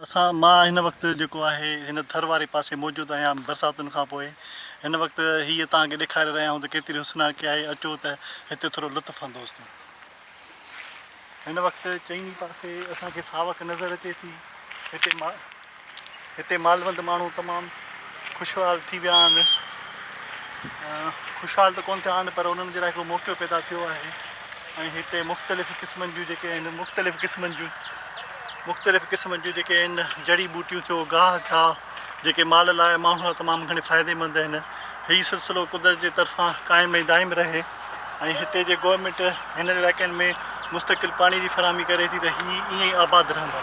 मां हिन वक़्तु जेको आहे हिन थर वारे पासे मौजूदु आहियां बरसातुनि खां पोइ। हिन वक़्तु हीअ तव्हांखे ॾेखारे रहिया आहियूं त केतिरी हुस्नाकी आहे। अचो त हिते थोरो लुत्फ़ु अंदोज़। हिन वक़्तु चईनी पासे असांखे सावक नज़र अचे थी। हिते मालवंत माण्हू तमामु ख़ुशहाल थी विया आहिनि। ख़ुशहाल त कोन थिया आहिनि पर उन्हनि जे लाइ हिकिड़ो मौक़ो पैदा थियो आहे। ऐं हिते मुख़्तलिफ़ क़िस्मनि जूं जेके आहिनि मुख़्तलिफ़ क़िस्मनि जूं जेके आहिनि जड़ी बूटियूं थियो गाह थिया जेके माल लाइ माण्हू लाइ तमामु घणे फ़ाइदेमंद आहिनि। हीउ सिलसिलो कुदरत जे तरफ़ां क़ाइमु ऐं दाइमु रहे। ऐं हिते जे गवर्नमेंट हिन इलाइक़नि में मुस्तक़िल पाणी जी फरहमी करे थी त हीअ ईअं ई आबाद रहंदा।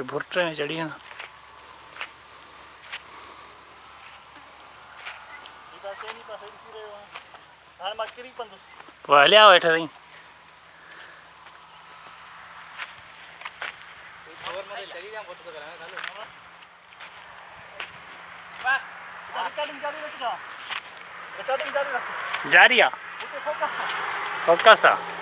भुट्टे चढ़िया हलिया वेठ साईं। जारी आहे फोकस आहे।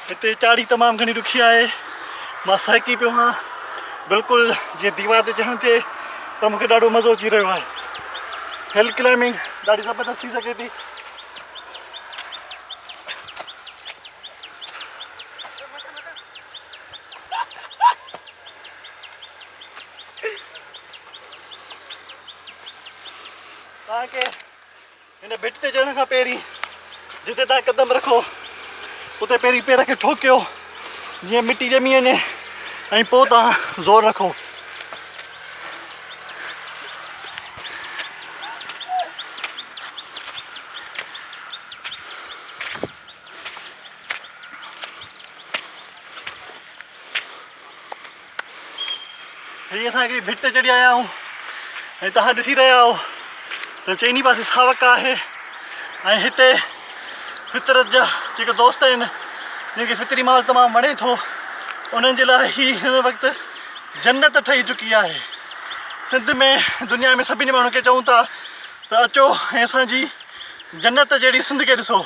हिते चाढ़ी तमामु घणी ॾुखी आहे। मां साइकी पियो आहियां बिल्कुलु जीअं दीवार ते चढ़ण थिए पर मूंखे ॾाढो मज़ो अची रहियो आहे। हिल क्लाइंबिंग ॾाढी ज़बरदस्त थी सघे थी। तव्हांखे हिन भिट ते चढ़ण खां पहिरीं जिते तव्हां कदम रखो उते पहिरीं पेर खे ठोकियो जीअं मिटी ॼमी वञे ऐं पोइ तव्हां ज़ोर रखो। हीअ असां हिकिड़ी भिट ते चढ़ी आया आहियूं ऐं तव्हां ॾिसी रहिया आहियो त चईनी पासे सावक आहे। ऐं हिते फितरत जा जेके दोस्त आहिनि जिनखे फितरी माल तमामु वणे थो उन्हनि जे लाइ ही हिन वक़्तु जन्नत ठही चुकी आहे। सिंध में दुनिया में सभिनी माण्हुनि खे चऊं था त अचो ऐं असांजी जन्नत जहिड़ी सिंध खे ॾिसो।